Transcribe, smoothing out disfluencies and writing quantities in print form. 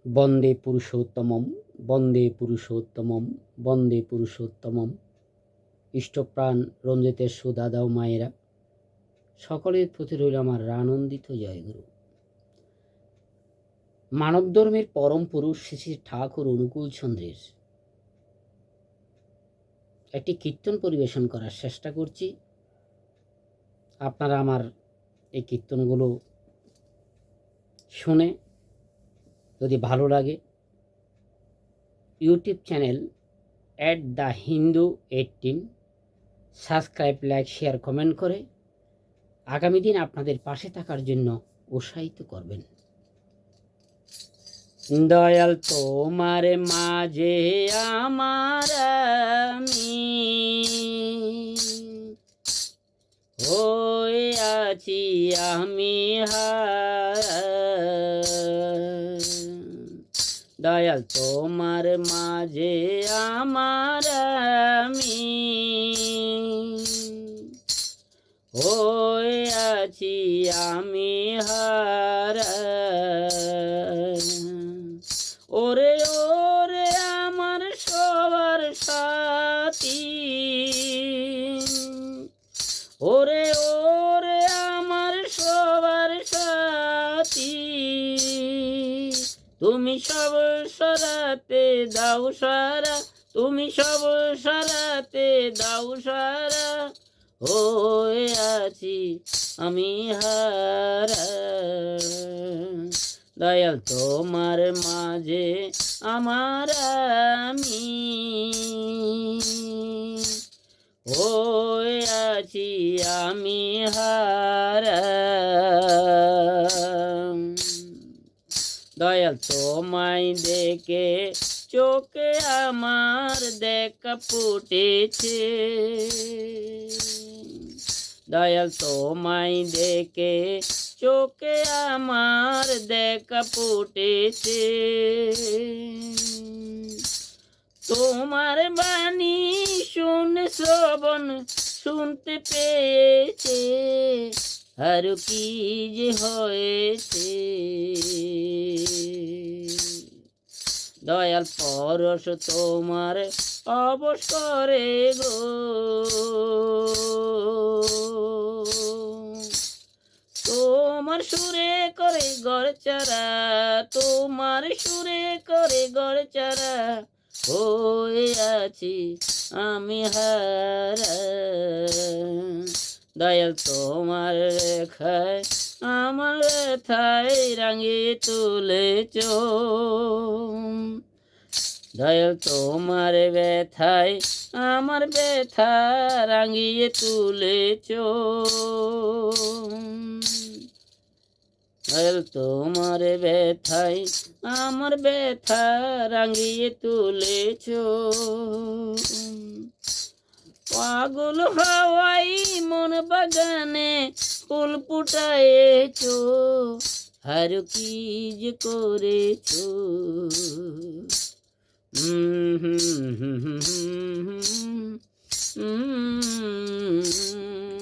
বন্দে পুরুষোত্তমম, বন্দে পুরুষোত্তমম, বন্দে পুরুষোত্তমম। ইষ্টপ্রাণ রঞ্জিতের সুদাদা ও মায়েরা, সকলের প্রতি রইল আমার আনন্দিত জয়গুরু। মানব ধর্মের পরম পুরুষ শ্রী শ্রী ঠাকুর অনুকূল চন্দ্রের একটি কীর্তন পরিবেশন করার চেষ্টা করছি। আপনারা আমার এই কীর্তনগুলো শুনে যদি ভালো লাগে, YouTube channel @HinduEighteen subscribe, like, share, comment করে আগামী দিন আপনাদের পাশে থাকার জন্য উৎসাহিত করবেন। দয়াল তোমার মাঝে আমার আমি হয়ে আছি আমি হারা। দয়াল তোমার মাঝে আমার আমি হয়ে আছি আমি হারা। ওরে ওরে আমার সবার সাথী, ওরে ওরে আমার সবার সাথী, তুমি সব সরাতে দাও সারা, তুমি সব সরাতে দাও সারা। হয়ে আছি আমি হারা। দয়াল তোমার মাঝে আমার আমি হয়ে আছি আমি হারা। দয়াল তোমায় দেখে চোখে আমার দেখা ফুটেছে। দয়াল তোমায় দেখে চোখে আমার দেখা ফুটেছে। তোমার বাণী শুনে শ্রবণ শুনতে পেয়েছে, আর কি যে হয়েছে। দয়াল পরশ তোমার অবসরে গো, তোমার সুরে করে গড় চারা, তোমার সুরে করে গড় চারা। হয়ে আছি আমি হারা। দয়াল তোমার রেখায় আমার ব্যথায় রাঙিয়ে তুলেছ। দয়াল তোমার ব্যথায় আমার ব্যথা রাঙিয়ে তুলেছ। দয়াল তোমার ব্যথায় আমার ব্যথা রাঙিয়ে তুলেছ। পাগল হাওয়াই মন বাগানে ফুল ফুটায়েছ, আর কি যে করেছ। হুম হুম হুম হুম হুম হুম।